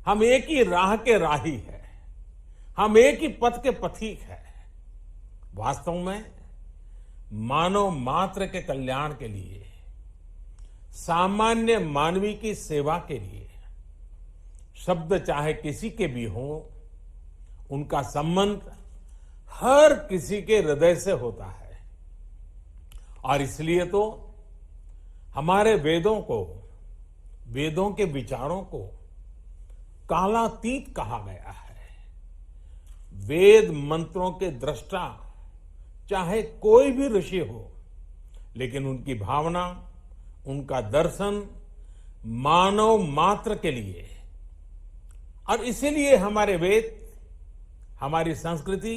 हम एक ही राह के राही हैं, हम एक ही पथ के पथिक हैं। वास्तव में मानव मात्र के कल्याण के लिए, सामान्य मानवी की सेवा के लिए शब्द चाहे किसी के भी हो, उनका संबंध हर किसी के हृदय से होता है। और इसलिए तो हमारे वेदों को, वेदों के विचारों को कालातीत कहा गया है। वेद मंत्रों के दृष्टा चाहे कोई भी ऋषि हो, लेकिन उनकी भावना, उनका दर्शन मानव मात्र के लिए। और इसीलिए हमारे वेद, हमारी संस्कृति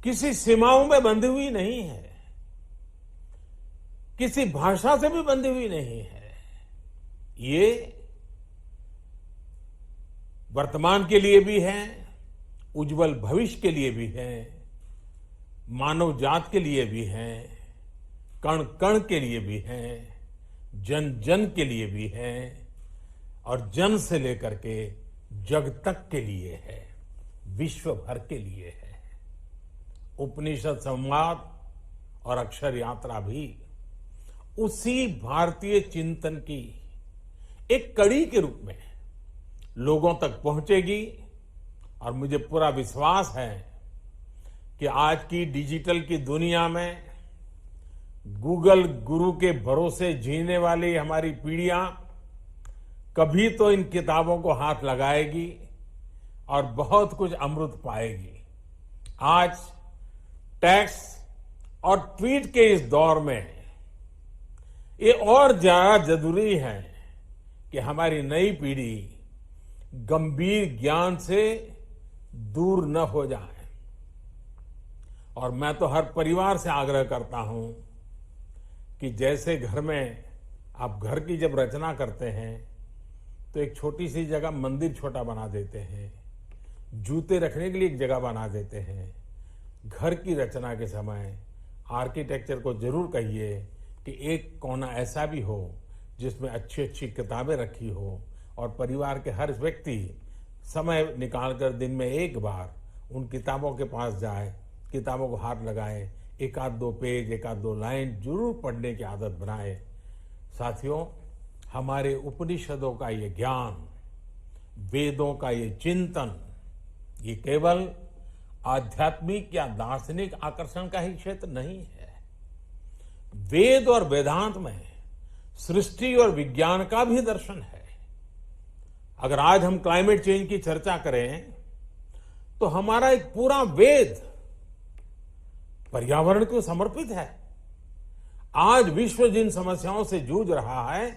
किसी सीमाओं में बंधी हुई नहीं है, किसी भाषा से भी बंधी हुई नहीं है। ये वर्तमान के लिए भी है, उज्जवल भविष्य के लिए भी है, मानव जात के लिए भी है, कण कण के लिए भी है, जन जन के लिए भी है, और जन से लेकर के जग तक के लिए है, विश्व भर के लिए है। उपनिषद संवाद और अक्षर यात्रा भी उसी भारतीय चिंतन की एक कड़ी के रूप में लोगों तक पहुंचेगी। और मुझे पूरा विश्वास है कि आज की डिजिटल की दुनिया में गूगल गुरु के भरोसे जीने वाली हमारी पीढ़ियां कभी तो इन किताबों को हाथ लगाएगी और बहुत कुछ अमृत पाएगी। आज टेक्स्ट और ट्वीट के इस दौर में ये और ज्यादा जरूरी है कि हमारी नई पीढ़ी गंभीर ज्ञान से दूर न हो जाए। और मैं तो हर परिवार से आग्रह करता हूं कि जैसे घर में आप घर की जब रचना करते हैं तो एक छोटी सी जगह मंदिर छोटा बना देते हैं, जूते रखने के लिए एक जगह बना देते हैं। घर की रचना के समय आर्किटेक्चर को जरूर कहिए कि एक कोना ऐसा भी हो जिसमें अच्छी अच्छी किताबें रखी हो, और परिवार के हर व्यक्ति समय निकालकर दिन में एक बार उन किताबों के पास जाए, किताबों को हाथ लगाए, एक आध दो पेज, एक आध दो लाइन जरूर पढ़ने की आदत बनाए। साथियों, हमारे उपनिषदों का ये ज्ञान, वेदों का ये चिंतन, ये केवल आध्यात्मिक या दार्शनिक आकर्षण का ही क्षेत्र नहीं है। वेद और वेदांत में सृष्टि और विज्ञान का भी दर्शन है। अगर आज हम क्लाइमेट चेंज की चर्चा करें तो हमारा एक पूरा वेद पर्यावरण को समर्पित है। आज विश्व जिन समस्याओं से जूझ रहा है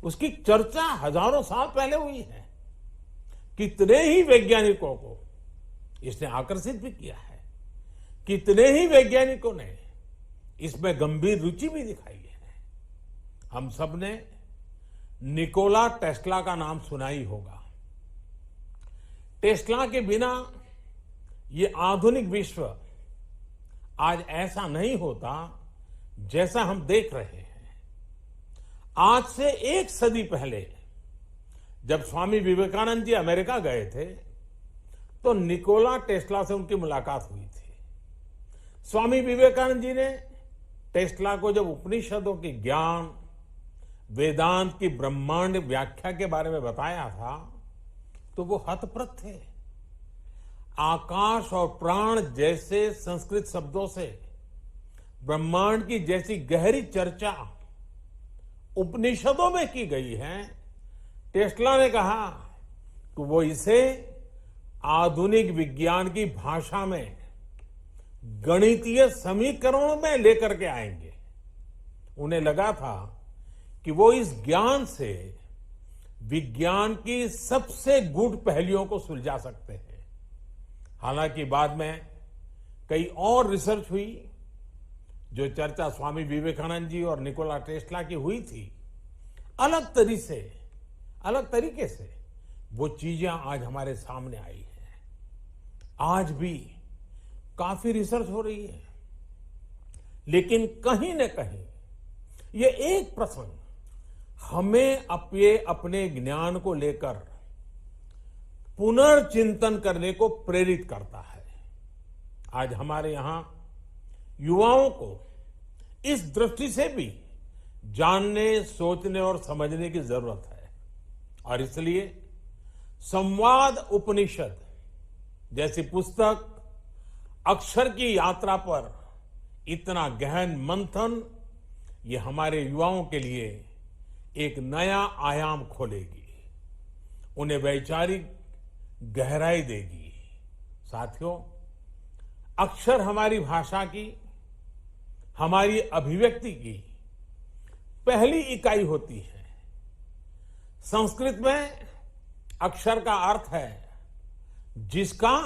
उसकी चर्चा हजारों साल पहले हुई है। कितने ही वैज्ञानिकों को इसने आकर्षित भी किया है, कितने ही वैज्ञानिकों ने इसमें गंभीर रुचि भी दिखाई है। हम सब ने निकोला टेस्ला का नाम सुना ही होगा। टेस्ला के बिना ये आधुनिक विश्व आज ऐसा नहीं होता जैसा हम देख रहे हैं। आज से एक सदी पहले जब स्वामी विवेकानंद जी अमेरिका गए थे तो निकोला टेस्ला से उनकी मुलाकात हुई थी। स्वामी विवेकानंद जी ने टेस्ला को जब उपनिषदों के ज्ञान, वेदांत की ब्रह्मांड व्याख्या के बारे में बताया था तो वो हतप्रभ थे। आकाश और प्राण जैसे संस्कृत शब्दों से ब्रह्मांड की जैसी गहरी चर्चा उपनिषदों में की गई है। टेस्ला ने कहा कि वो इसे आधुनिक विज्ञान की भाषा में गणितीय समीकरणों में लेकर के आएंगे। उन्हें लगा था कि वो इस ज्ञान से विज्ञान की सबसे गूढ़ पहलियों को सुलझा सकते हैं। हालांकि बाद में कई और रिसर्च हुई, जो चर्चा स्वामी विवेकानंद जी और निकोला टेस्ला की हुई थी, अलग तरीके से वो चीजें आज हमारे सामने आई हैं। आज भी काफी रिसर्च हो रही है, लेकिन कहीं न कहीं ये एक प्रसंग हमें अपने ज्ञान को लेकर पुनर्चिंतन करने को प्रेरित करता है। आज हमारे यहां युवाओं को इस दृष्टि से भी जानने, सोचने और समझने की जरूरत है और इसलिए संवाद उपनिषद जैसी पुस्तक अक्षर की यात्रा पर इतना गहन मंथन ये हमारे युवाओं के लिए एक नया आयाम खोलेगी, उन्हें वैचारिक गहराई देगी। साथियों, अक्षर हमारी भाषा की, हमारी अभिव्यक्ति की पहली इकाई होती है। संस्कृत में अक्षर का अर्थ है जिसका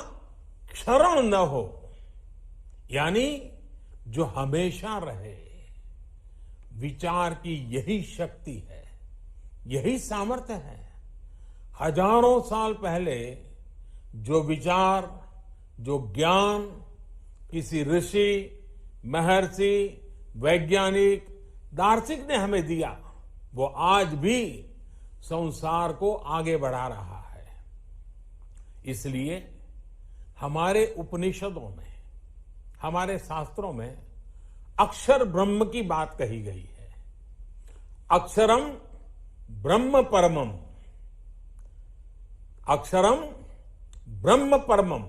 क्षरण न हो, यानी जो हमेशा रहे। विचार की यही शक्ति है, यही सामर्थ्य है। हजारों साल पहले जो विचार, जो ज्ञान किसी ऋषि, महर्षि, वैज्ञानिक, दार्शनिक ने हमें दिया, वो आज भी संसार को आगे बढ़ा रहा है। इसलिए हमारे उपनिषदों में, हमारे शास्त्रों में अक्षर ब्रह्म की बात कही गई है। अक्षरम ब्रह्म परमम, अक्षरम ब्रह्म परमम,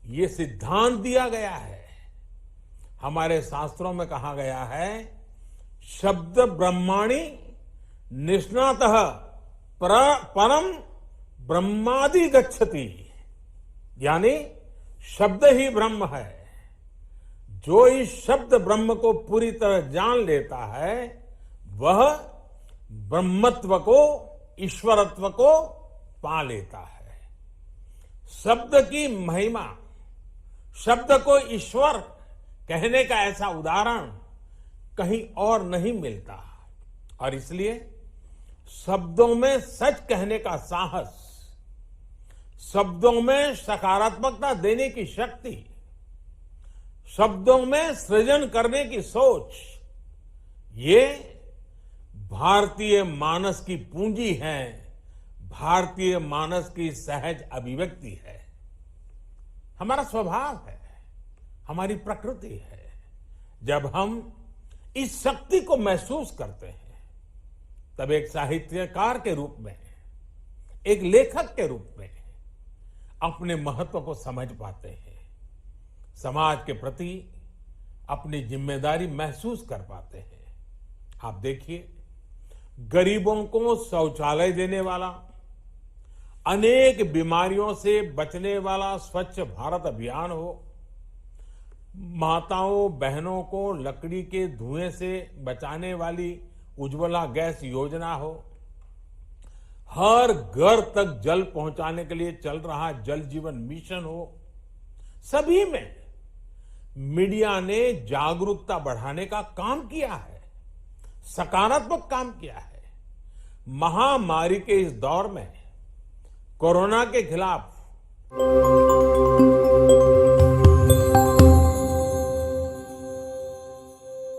ये सिद्धांत दिया गया है। हमारे शास्त्रों में कहा गया है शब्द ब्रह्माणि निष्णातः परम ब्रह्मादि गच्छति, यानी शब्द ही ब्रह्म है। जो इस शब्द ब्रह्म को पूरी तरह जान लेता है वह ब्रह्मत्व को, ईश्वरत्व को पा लेता है। शब्द की महिमा, शब्द को ईश्वर कहने का ऐसा उदाहरण कहीं और नहीं मिलता और इसलिए शब्दों में सच कहने का साहस, शब्दों में सकारात्मकता देने की शक्ति, शब्दों में सृजन करने की सोच, ये भारतीय मानस की पूंजी है, भारतीय मानस की सहज अभिव्यक्ति है। हमारा स्वभाव है, हमारी प्रकृति है। जब हम इस शक्ति को महसूस करते हैं तब एक साहित्यकार के रूप में, एक लेखक के रूप में अपने महत्व को समझ पाते हैं, समाज के प्रति अपनी जिम्मेदारी महसूस कर पाते हैं। आप देखिए, गरीबों को शौचालय देने वाला, अनेक बीमारियों से बचने वाला स्वच्छ भारत अभियान हो, माताओं बहनों को लकड़ी के धुएं से बचाने वाली उज्ज्वला गैस योजना हो, हर घर तक जल पहुंचाने के लिए चल रहा जल जीवन मिशन हो, सभी में मीडिया ने जागरूकता बढ़ाने का काम किया है, सकारात्मक काम किया है। महामारी के इस दौर में कोरोना के खिलाफ